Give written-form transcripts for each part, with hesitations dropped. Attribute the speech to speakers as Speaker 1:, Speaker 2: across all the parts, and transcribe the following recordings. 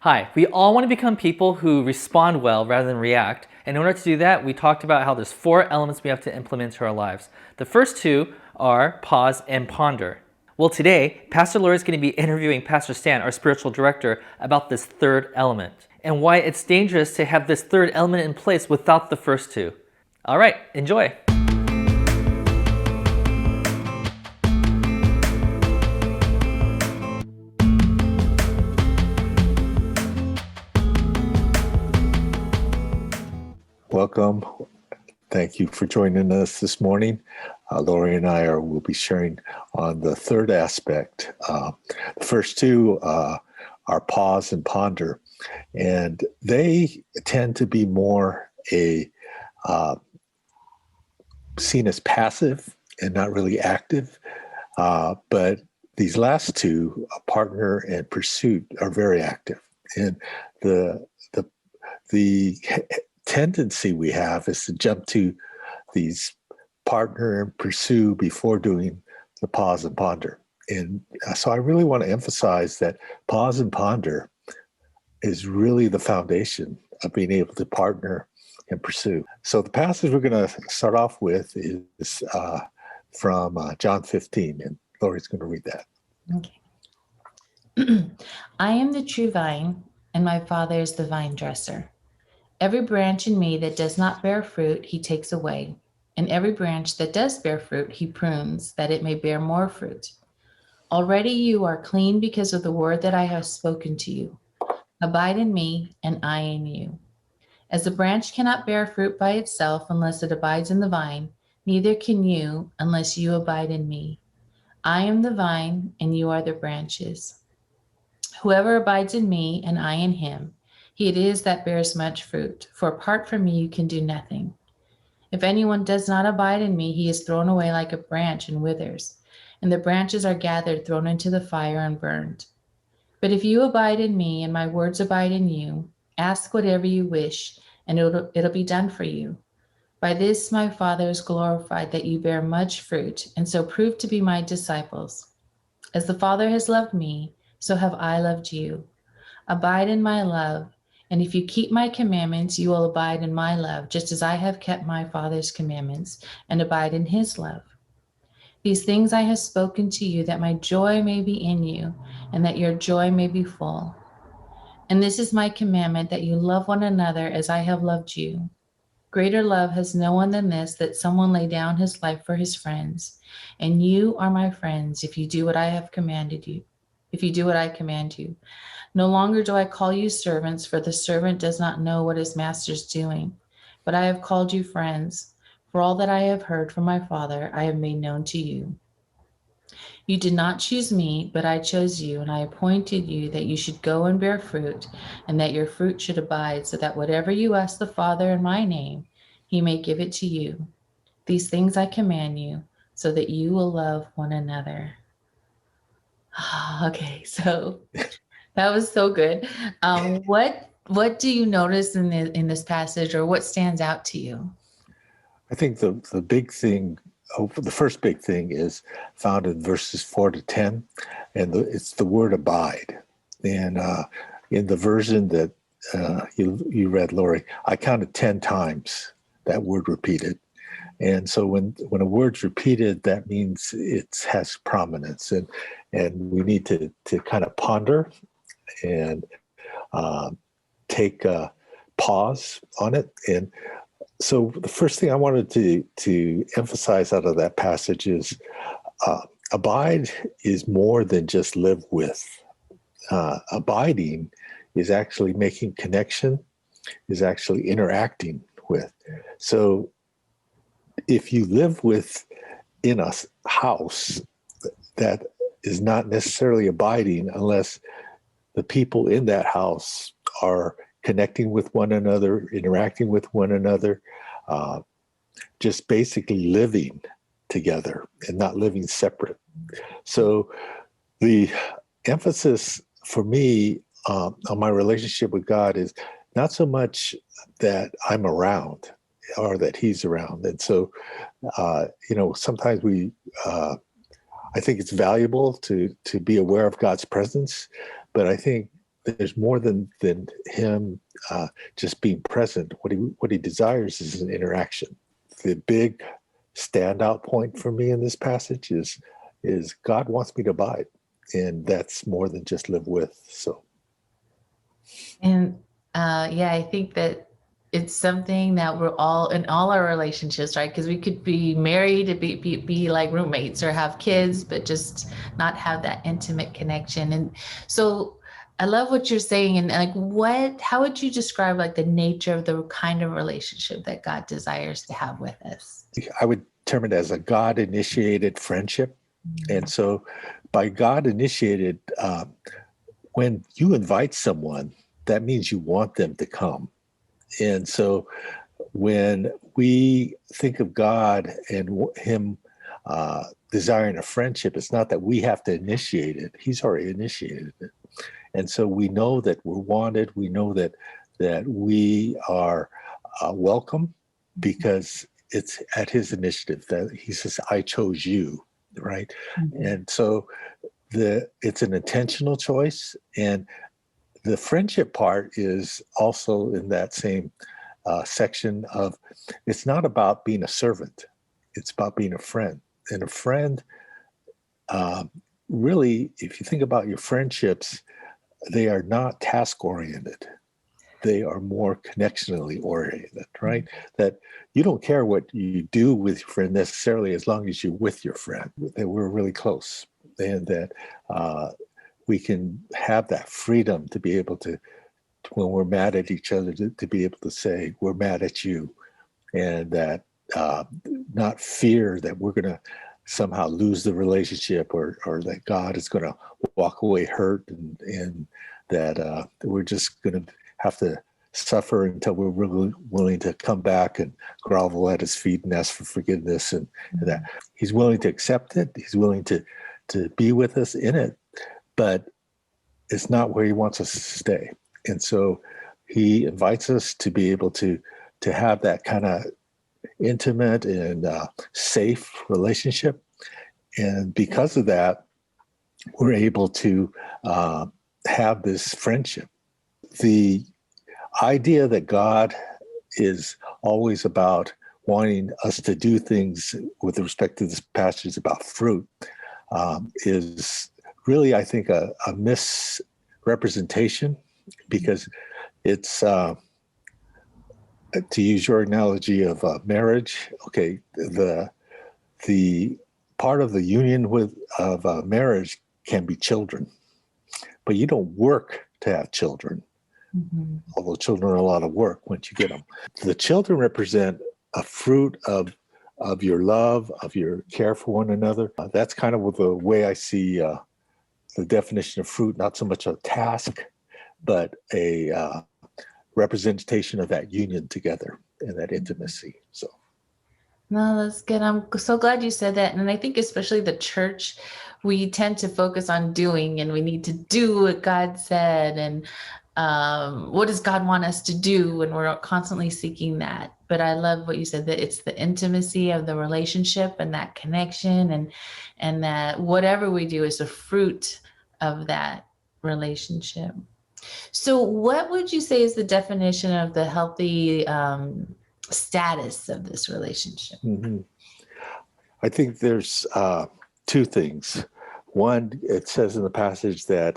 Speaker 1: Hi, we all want to become people who respond well rather than react. And in order to do that, we talked about how there's 4 elements we have to implement into our lives. The first 2 are pause and ponder. Well, today, Pastor Lori is going to be interviewing Pastor Stan, our spiritual director, about this third element and why it's dangerous to have this third element in place without the first 2. All right, enjoy.
Speaker 2: Welcome. Thank you for joining us this morning. Lori and I will be sharing on the third aspect. The first 2 are pause and ponder, and they tend to be more seen as passive and not really active. But these last 2, partner and pursuit, are very active, and the tendency we have is to jump to these partner and pursue before doing the pause and ponder. And so I really want to emphasize that pause and ponder is really the foundation of being able to partner and pursue. So the passage we're going to start off with is from John 15, and Lori's going to read that.
Speaker 3: Okay. I am the true vine, and my Father is the vine dresser. Every branch in me that does not bear fruit, he takes away. And every branch that does bear fruit, he prunes, that it may bear more fruit. Already you are clean because of the word that I have spoken to you. Abide in me, and I in you. As the branch cannot bear fruit by itself unless it abides in the vine, neither can you unless you abide in me. I am the vine, and you are the branches. Whoever abides in me, and I in him, he it is that bears much fruit, for apart from me you can do nothing. If anyone does not abide in me, he is thrown away like a branch and withers, and the branches are gathered, thrown into the fire, and burned. But if you abide in me, and my words abide in you, ask whatever you wish, and it'll be done for you. By this my Father is glorified, that you bear much fruit, and so prove to be my disciples. As the Father has loved me, so have I loved you. Abide in my love. And if you keep my commandments, you will abide in my love, just as I have kept my Father's commandments and abide in his love. These things I have spoken to you, that my joy may be in you, and that your joy may be full. And this is my commandment, that you love one another as I have loved you. Greater love has no one than this, that someone lay down his life for his friends. And you are my friends if you do what I have commanded you. If you do what I command you. No longer do I call you servants, for the servant does not know what his master is doing. But I have called you friends, for all that I have heard from my Father I have made known to you. You did not choose me, but I chose you, and I appointed you that you should go and bear fruit, and that your fruit should abide, so that whatever you ask the Father in my name, he may give it to you. These things I command you, so that you will love one another. Okay, so that was so good. What do you notice in this passage, or what stands out to you?
Speaker 2: I think the big thing, the first big thing is found in verses 4 to 10, and it's the word abide. And in the version that you read, Lori, I counted 10 times that word repeated. And so when a word's repeated, that means it has prominence, and we need to kind of ponder and take a pause on it. And so the first thing I wanted to emphasize out of that passage is abide is more than just live with. Abiding is actually making connection, is actually interacting with. So if you live in a house, that is not necessarily abiding unless the people in that house are connecting with one another, interacting with one another, just basically living together and not living separate. So the emphasis for me on my relationship with God is not so much that I'm around or that he's around. And so, sometimes I think it's valuable to be aware of God's presence, but I think there's more than him just being present. What he desires is an interaction. The big standout point for me in this passage is God wants me to abide, and that's more than just live with. So,
Speaker 3: And yeah, I think that it's something that we're all in all our relationships, right? Because we could be married to be like roommates or have kids, but just not have that intimate connection. And so I love what you're saying. And like, how would you describe like the nature of the kind of relationship that God desires to have with us?
Speaker 2: I would term it as a God-initiated friendship. And so by God-initiated, when you invite someone, that means you want them to come. And so when we think of God and him desiring a friendship, it's not that we have to initiate it. He's already initiated it. And so we know that we're wanted. We know that we are welcome because it's at his initiative that he says, I chose you, right? Mm-hmm. And so it's an intentional choice. And the friendship part is also in that same section of, it's not about being a servant. It's about being a friend. And a friend, really, if you think about your friendships, they are not task-oriented. They are more connectionally oriented, right? Mm-hmm. That you don't care what you do with your friend necessarily as long as you're with your friend, that we're really close, and that we can have that freedom to be able to, when we're mad at each other, to be able to say, we're mad at you, and that not fear that we're going to somehow lose the relationship or that God is going to walk away hurt and that we're just going to have to suffer until we're really willing to come back and grovel at his feet and ask for forgiveness and that he's willing to accept it. He's willing to be with us in it, but it's not where he wants us to stay. And so he invites us to be able to have that kind of intimate and safe relationship. And because of that, we're able to have this friendship. The idea that God is always about wanting us to do things with respect to this passage about fruit is really, I think, a misrepresentation, because it's, to use your analogy of marriage, okay, the part of the union of marriage can be children, but you don't work to have children. Mm-hmm. Although children are a lot of work once you get them. The children represent a fruit of your love, of your care for one another. That's kind of the way I see the definition of fruit, not so much a task, but a representation of that union together and that intimacy. So.
Speaker 3: No, that's good. I'm so glad you said that. And I think especially the church, we tend to focus on doing, and we need to do what God said. And what does God want us to do? And we're constantly seeking that. But I love what you said, that it's the intimacy of the relationship and that connection, and that whatever we do is a fruit of that relationship. So what would you say is the definition of the healthy status of this relationship?
Speaker 2: Mm-hmm. I think there's two things. One, it says in the passage that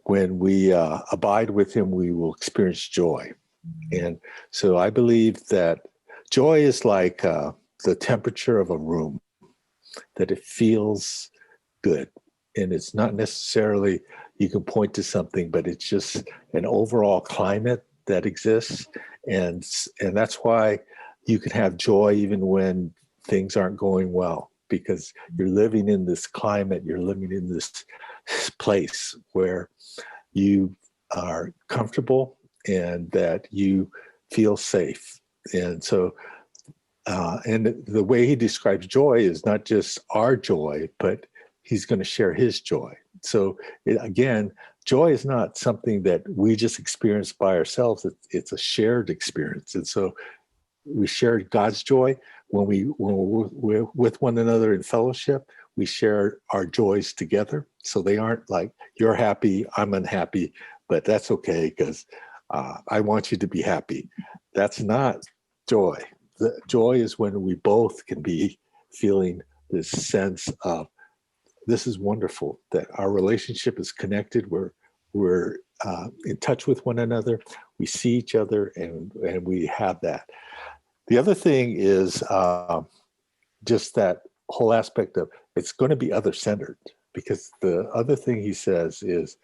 Speaker 2: when we abide with him, we will experience joy. Mm-hmm. And so I believe that joy is like the temperature of a room, that it feels good. And it's not necessarily, you can point to something, but it's just an overall climate that exists. And that's why you can have joy even when things aren't going well, because you're living in this climate, you're living in this place where you are comfortable and that you feel safe. And so, and the way he describes joy is not just our joy, but he's going to share his joy. So again, joy is not something that we just experience by ourselves. It's a shared experience. And so we share God's joy when we're with one another in fellowship. We share our joys together. So they aren't like, you're happy, I'm unhappy, but that's okay because I want you to be happy. That's not joy. The joy is when we both can be feeling this sense of, this is wonderful, that our relationship is connected. We're in touch with one another. We see each other, and we have that. The other thing is just that whole aspect of, it's going to be other-centered, because the other thing he says is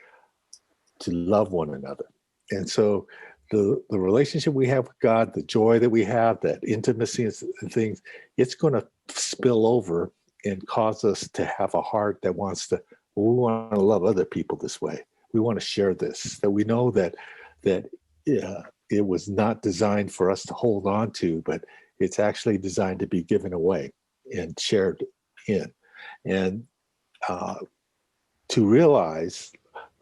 Speaker 2: to love one another. And so the relationship we have with God, the joy that we have, that intimacy and things, it's going to spill over and cause us to have a heart that wants to, well, we want to love other people this way. We want to share this, that we know that it was not designed for us to hold on to, but it's actually designed to be given away and shared in. And to realize,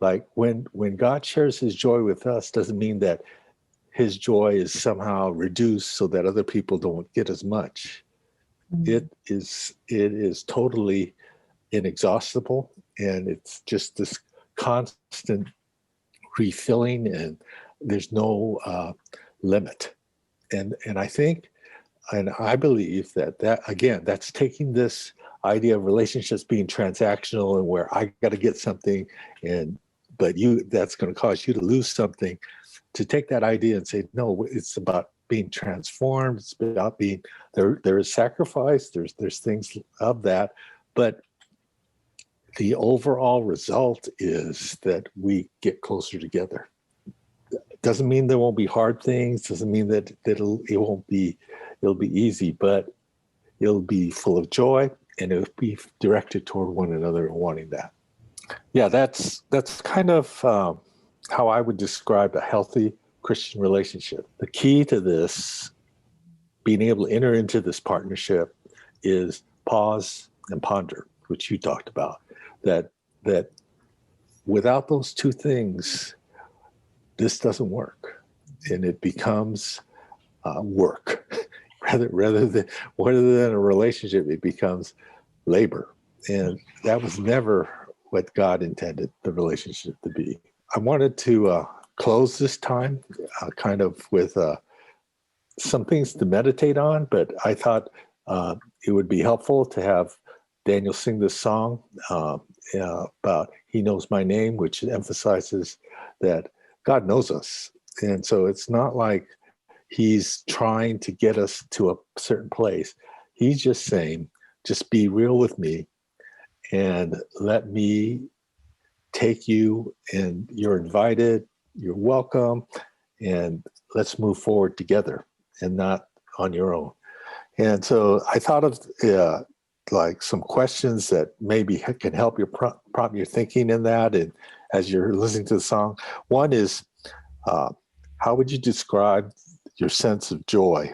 Speaker 2: like, when God shares his joy with us, doesn't mean that his joy is somehow reduced so that other people don't get as much. It is totally inexhaustible, and it's just this constant refilling, and there's no limit. And I think, and I believe that again, that's taking this idea of relationships being transactional, and where I got to get something, but that's going to cause you to lose something. To take that idea and say, no, it's about being transformed. It's about being there is sacrifice. There's things of that, but the overall result is that we get closer together. Doesn't mean there won't be hard things. Doesn't mean that it'll be easy, but it'll be full of joy, and it'll be directed toward one another and wanting that. Yeah, that's kind of how I would describe a healthy Christian relationship. The key to this, being able to enter into this partnership, is pause and ponder, which you talked about. That without those two things, this doesn't work, and it becomes work rather than a relationship. It becomes labor, and that was never what God intended the relationship to be. I wanted to close this time kind of with some things to meditate on, but I thought it would be helpful to have Daniel sing this song about He Knows My Name, which emphasizes that God knows us. And so it's not like he's trying to get us to a certain place. He's just saying, just be real with me and let me take you, and you're invited, you're welcome, and let's move forward together and not on your own. And so I thought of like some questions that maybe can help you prompt your thinking in that, and as you're listening to the song. One is, how would you describe your sense of joy,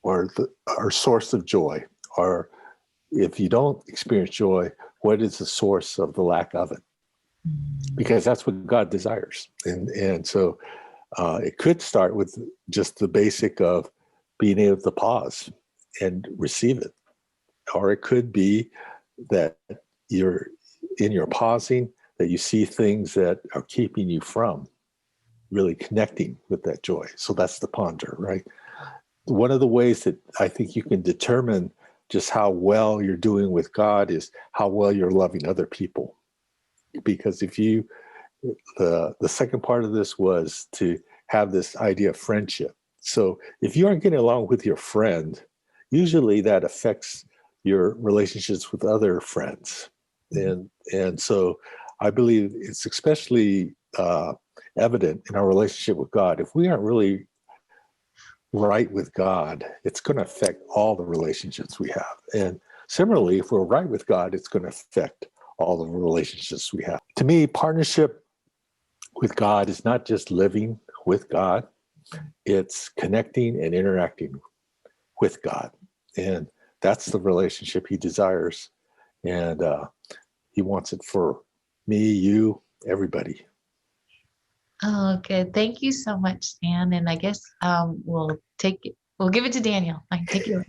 Speaker 2: or source of joy? Or if you don't experience joy, what is the source of the lack of it? Because that's what God desires. And so it could start with just the basic of being able to pause and receive it. Or it could be that you're in your pausing, that you see things that are keeping you from really connecting with that joy. So that's the ponder, right? One of the ways that I think you can determine just how well you're doing with God is how well you're loving other people. Because if you, the second part of this was to have this idea of friendship. So if you aren't getting along with your friend, usually that affects your relationships with other friends. And so I believe it's especially evident in our relationship with God. If we aren't really right with God, it's going to affect all the relationships we have. And similarly, if we're right with God, it's going to affect all the relationships we have. To me, partnership with God is not just living with God, it's connecting and interacting with God. And that's the relationship he desires. And he wants it for me, you, everybody.
Speaker 3: Oh, good. Thank you so much, Stan. And I guess we'll give it to Daniel. Take it away.